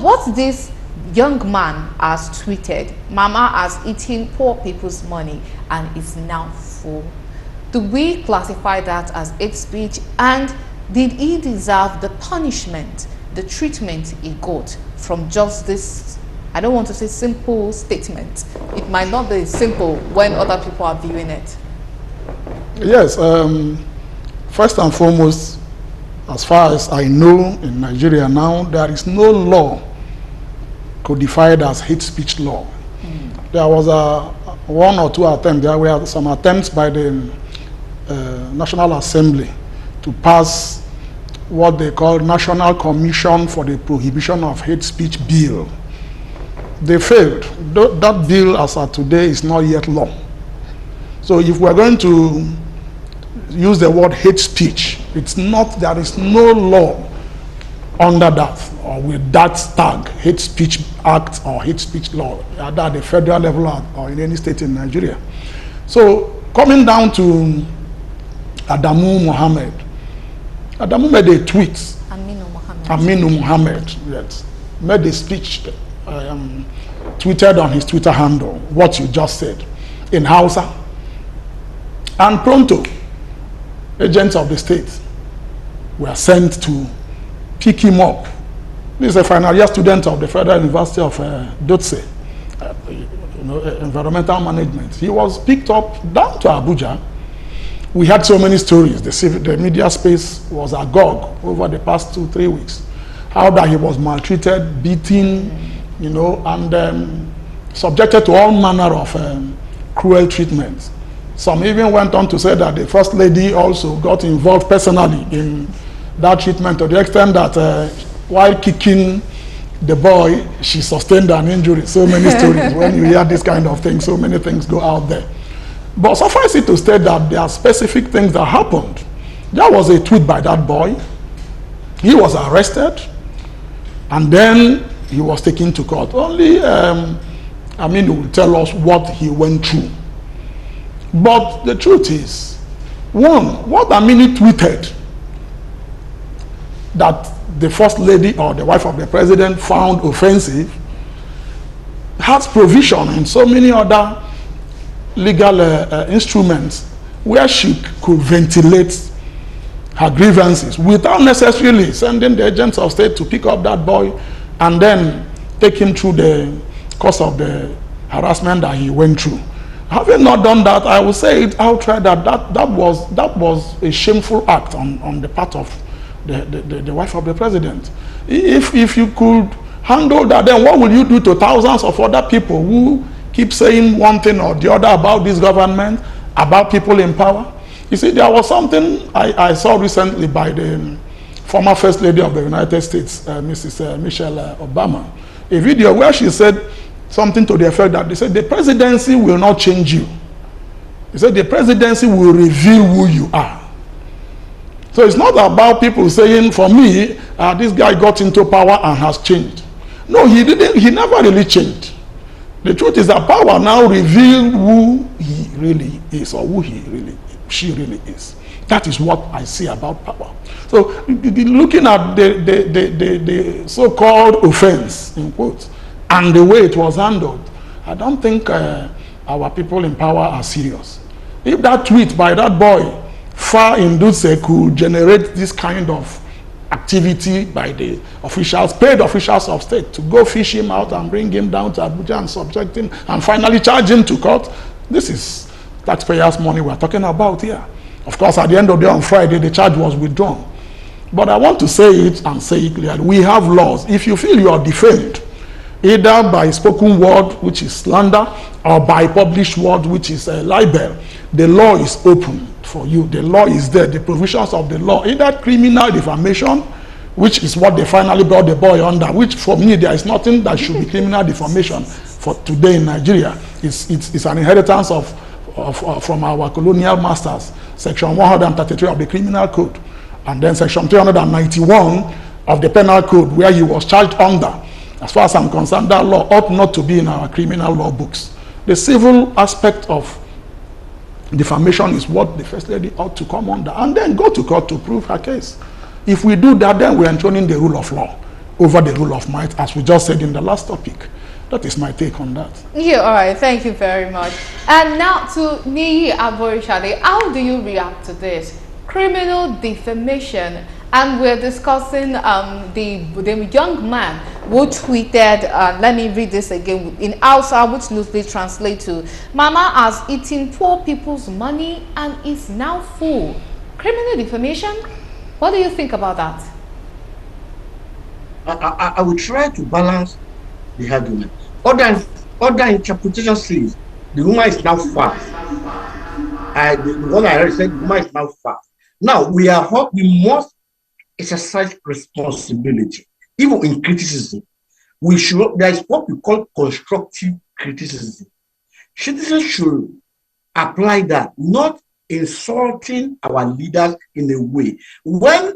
what this young man has tweeted, Mama has eaten poor people's money and is now full. Do we classify that as hate speech? And did he deserve the punishment, the treatment he got from just this, I don't want to say simple statement. It might not be simple when other people are viewing it. Yes, first and foremost, as far as I know in Nigeria now, there is no law codified as hate speech law. There was one or two attempts, there were some attempts by the National Assembly to pass what they call National Commission for the Prohibition of Hate Speech Bill. They failed. That bill as of today is not yet law. So if we're going to use the word hate speech, it's not, there is no law under that or with that tag, hate speech act or hate speech law, either at the federal level or in any state in Nigeria. So coming down to Adamu Mohammed, Adamu made a tweet. Aminu Mohammed, yes, made a speech, tweeted on his Twitter handle what you just said in Hausa. And pronto, agents of the state were sent to pick him up. This is a final year student of the Federal University of Dotse, environmental management. He was picked up down to Abuja. We had so many stories. The media space was agog over the past 2-3 weeks. How that he was maltreated, beaten, and subjected to all manner of cruel treatment. Some even went on to say that the First Lady also got involved personally in that treatment to the extent that while kicking the boy, she sustained an injury. So many stories. When you hear this kind of thing, so many things go out there. But suffice it to state that there are specific things that happened. There was a tweet by that boy. He was arrested, and then he was taken to court. Only Aminu will tell us what he went through. But the truth is, one, what Aminu tweeted that the First Lady or the wife of the President found offensive has provision in so many other legal instruments where she could ventilate her grievances without necessarily sending the agents of state to pick up that boy and then take him through the course of the harassment that he went through. Having not done that, I will say it outright that was a shameful act on the part of the wife of the President. If you could handle that, then what will you do to thousands of other people who keep saying one thing or the other about this government, about people in power? You see, there was something I saw recently by the former First Lady of the United States, Mrs. Michelle Obama, a video where she said something to the effect that they said the presidency will not change you. They said the presidency will reveal who you are. So it's not about people saying, for me, this guy got into power and has changed. No, he didn't. He never really changed. The truth is that power now reveals who he really is, or she really is. That is what I see about power. So looking at the so-called offense, in quotes, and the way it was handled, I don't think our people in power are serious. If that tweet by that boy far in Dutse could generate this kind of activity by the officials, paid officials of state, to go fish him out and bring him down to Abuja and subject him and finally charge him to court, this is taxpayers' money we're talking about here. Of course, at the end of the day on Friday, the charge was withdrawn. But I want to say it and say it clearly. We have laws. If you feel you are defamed, either by spoken word, which is slander, or by published word, which is a libel, the law is open for you. The law is there. The provisions of the law, either criminal defamation, which is what they finally brought the boy under, which for me, there is nothing that should be criminal defamation for today in Nigeria. It's an inheritance from our colonial masters. Section 133 of the Criminal Code, and then Section 391 of the Penal Code, where he was charged under. As far as I'm concerned, that law ought not to be in our criminal law books. The civil aspect of defamation is what the First Lady ought to come under, and then go to court to prove her case. If we do that, then we're enthroning the rule of law. over the rule of might, as we just said in the last topic. That is my take on that. Yeah, all right. Thank you very much. And now to Niyi Aborishade, how do you react to this? Criminal defamation. And we're discussing the young man who tweeted, let me read this again in Hausa, which loosely translates to, Mama has eaten poor people's money and is now full. Criminal defamation? What do you think about that? I will try to balance the argument. Other interpretation says the woman is now fat. The one I already said, the woman is now fat. Now we must exercise responsibility, even in criticism. There is what we call constructive criticism. Citizens should apply that, not insulting our leaders in a way. When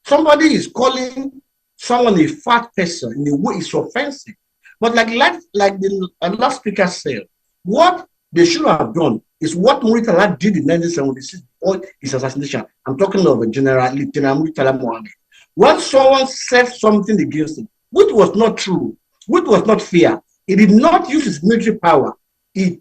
somebody is calling someone a fat person, in a way it's offensive. But like the last speaker said, what they should have done is what Muritala did in 1976 before his assassination. I'm talking of General Lieutenant Muritala Mohammed. When someone said something against him, which was not true, which was not fair, he did not use his military power. He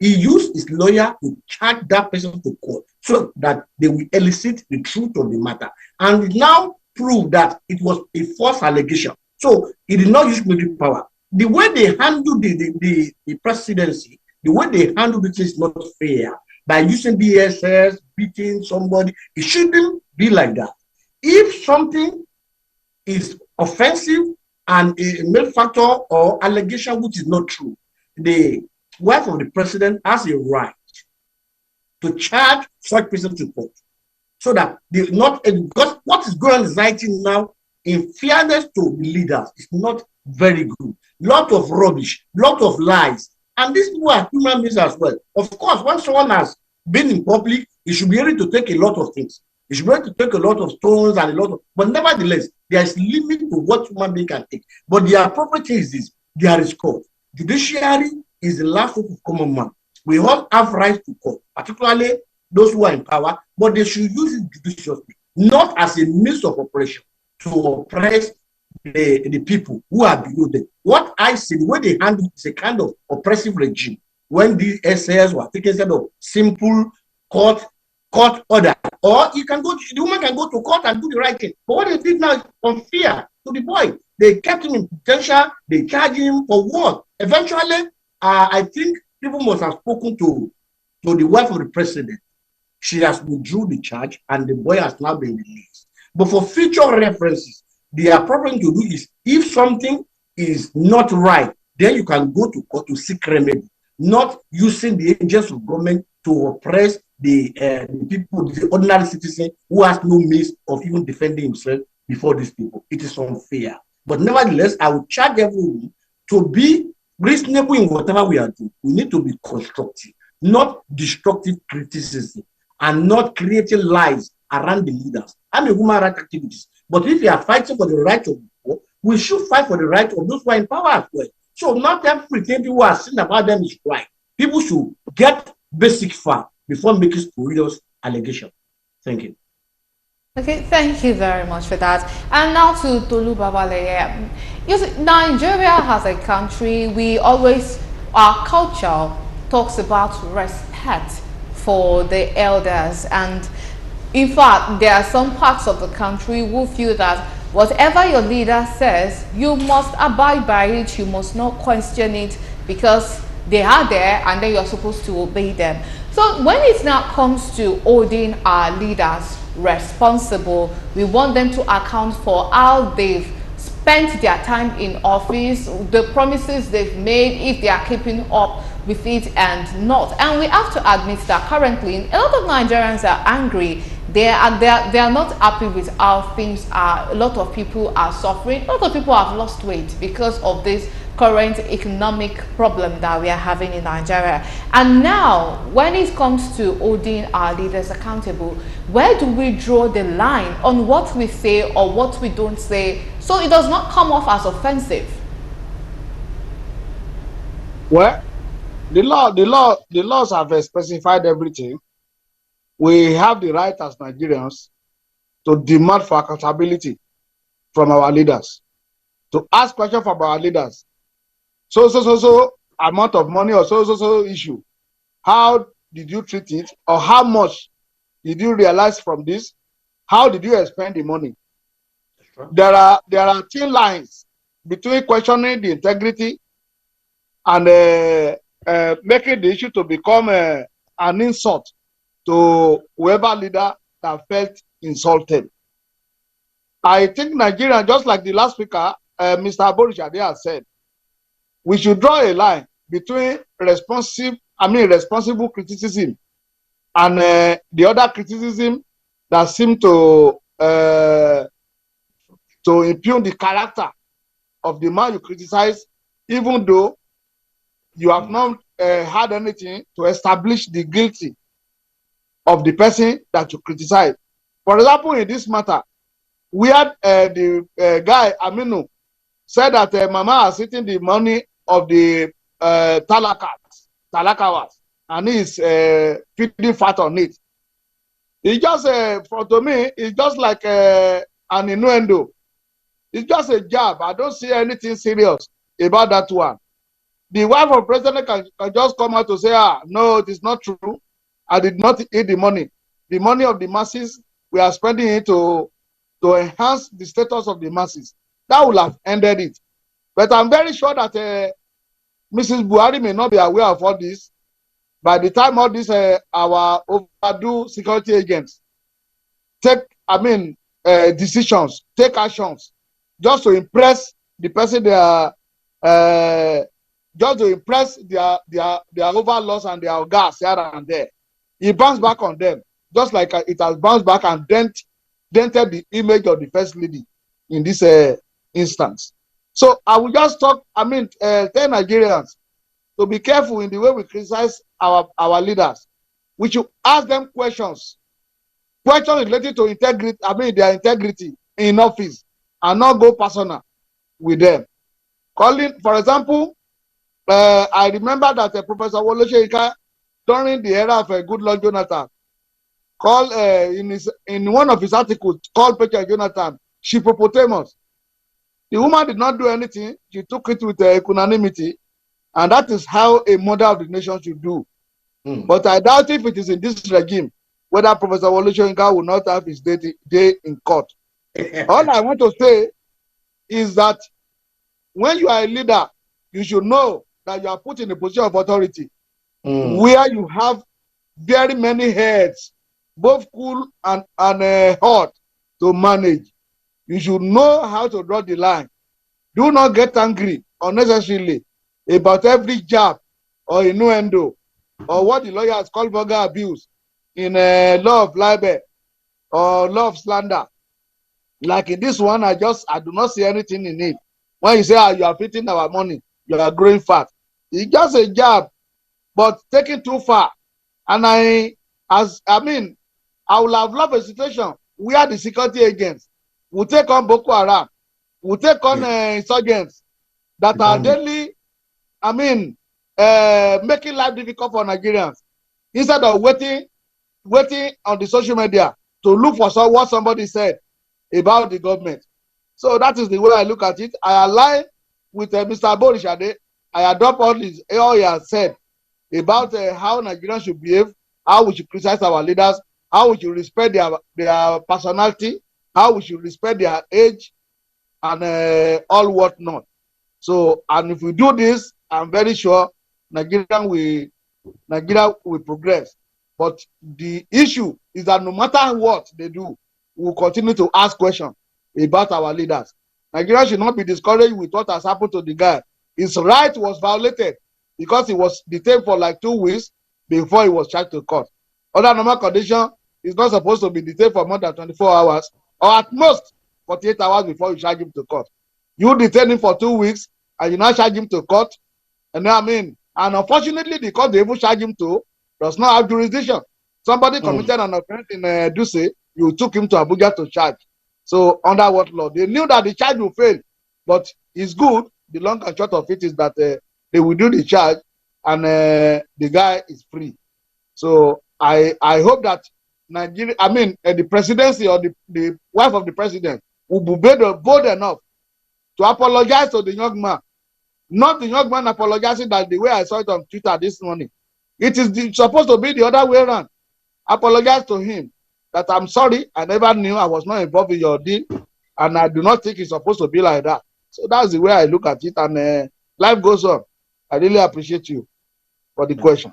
used his lawyer to charge that person to court so that they will elicit the truth of the matter. And now prove that it was a false allegation. So he did not use military power. The way they handled the presidency, the way they handled it is not fair. By using BSS, beating somebody, it shouldn't be like that. If something is offensive and a malefactor or allegation which is not true, the wife of the president has a right to charge such person to court. So that because what is going on in now, in fairness to the leaders, is not very good. Lot of rubbish, lot of lies. And these people are human beings as well. Of course, when someone has been in public, he should be able to take a lot of things. He should be able to take a lot of stones and but nevertheless, there is limit to what human being can take. But the appropriate thing is this: there is court. Judiciary is the last hope of common man. We all have rights to court, particularly those who are in power, but they should use it judiciously, not as a means of oppression to oppress the people who are below them. What I see, the way they handle it is a kind of oppressive regime. When the SS were taken instead of simple court order, or the woman can go to court and do the right thing. But what they did now is unfair to the boy. They kept him in detention. They charged him for what? Eventually, I think people must have spoken to the wife of the president. She has withdrew the charge, and the boy has now been released. But for future references, the appropriate thing to do is, if something is not right, then you can go to court to seek remedy, not using the agents of government to oppress the people, the ordinary citizen who has no means of even defending himself before these people. It is unfair. But nevertheless, I would charge everyone to be reasonable in whatever we are doing. We need to be constructive, not destructive criticism, and not creating lies around the leaders. I'm a human rights activist, but if we are fighting for the right of people, we should fight for the right of those who are in power as well. So not everything people are saying about them is right. People should get basic fact before making spurious allegations. Thank you. Okay, thank you very much for that. And now to Tolu Babaleye. You see, Nigeria as a country, our culture talks about respect for the elders, and in fact, there are some parts of the country who feel that whatever your leader says, you must abide by it, you must not question it, because they are there and then you're supposed to obey them. So when it now comes to holding our leaders responsible, we want them to account for how they've spent their time in office, the promises they've made, if they are keeping up with it and not. And we have to admit that currently a lot of Nigerians are angry. They are not happy with how things are. A lot of people are suffering. A lot of people have lost weight because of this current economic problem that we are having in Nigeria. And now, when it comes to holding our leaders accountable, where do we draw the line on what we say or what we don't say, so it does not come off as offensive? Well, the laws have specified everything. We have the right as Nigerians to demand for accountability from our leaders. to ask questions from our leaders. So amount of money or so issue. How did you treat it? Or how much did you realize from this? How did you expend the money? There are thin lines between questioning the integrity and making the issue to become an insult to whoever leader that felt insulted. I think Nigeria, just like the last speaker, Mr. Borishade has said, we should draw a line between responsible criticism and the other criticism that seem to impugn the character of the man you criticize, even though you have not had anything to establish the guilty of the person that you criticize. For example, in this matter, we had the guy Aminu said that Mama has eaten the money of the talakawas, and he's feeding fat on it. It's just to me, it's just like an innuendo. It's just a jab. I don't see anything serious about that one. The wife of president can just come out to say, no, it is not true. I did not eat the money. The money of the masses, we are spending it to enhance the status of the masses. That will have ended it. But I'm very sure that Mrs. Buhari may not be aware of all this. By the time all these our overdue security agents take, decisions, take actions, just to impress the person they are, just to impress their overlords and their gas here and there, it bounced back on them, just like it has bounced back and dented the image of the first lady in this instance. So I will just tell Nigerians to be careful in the way we criticize our leaders. We should ask them questions related to integrity, their integrity in office, and not go personal with them. Calling, for example, I remember that Professor Wole Soyinka, during the era of Goodluck Jonathan, called in one of his articles, called President Jonathan Shippopotamus. The woman did not do anything. She took it with equanimity, and that is how a mother of the nation should do. But I doubt if it is in this regime whether Professor Wole Soyinka will not have his day in court. All I want to say is that when you are a leader, you should know that you are put in a position of authority where you have very many heads, both cool and hot, to manage. You should know how to draw the line. Do not get angry unnecessarily about every jab or innuendo or what the lawyers call vulgar abuse in law of libel or law of slander. Like in this one, I do not see anything in it. When you say, you are eating our money, you are growing fat. It's just a jab, but taken too far. And I would have loved a situation where the security agents will take on Boko Haram, will take on insurgents that are daily, making life difficult for Nigerians, instead of waiting on the social media to look for what somebody said about the government. So that is the way I look at it. I align with Mr. Borishade. I adopt all he has said about how Nigerians should behave, how we should criticize our leaders, how we should respect their personality, how we should respect their age, and all whatnot. So, and if we do this, I'm very sure Nigeria will progress. But the issue is that no matter what they do, we'll continue to ask questions about our leaders. Nigeria should not be discouraged with what has happened to the guy. His right was violated because he was detained for like 2 weeks before he was charged to court. Under normal condition, he's not supposed to be detained for more than 24 hours or at most 48 hours before you charge him to court. You detain him for 2 weeks and you now charge him to court. And and unfortunately, the court they even charge him to does not have jurisdiction. Somebody committed an offense in Duse, you took him to Abuja to charge. So under what law? They knew that the charge will fail, but it's good. The long and short of it is that they will do the charge and the guy is free. So I hope that Nigeria, the presidency or the wife of the president will be bold enough to apologize to the young man. Not the young man apologizing that the way I saw it on Twitter this morning. It is supposed to be the other way around. Apologize to him that I'm sorry, I never knew, I was not involved in your deal, and I do not think it's supposed to be like that. So that's the way I look at it, and life goes on. I really appreciate you for the question.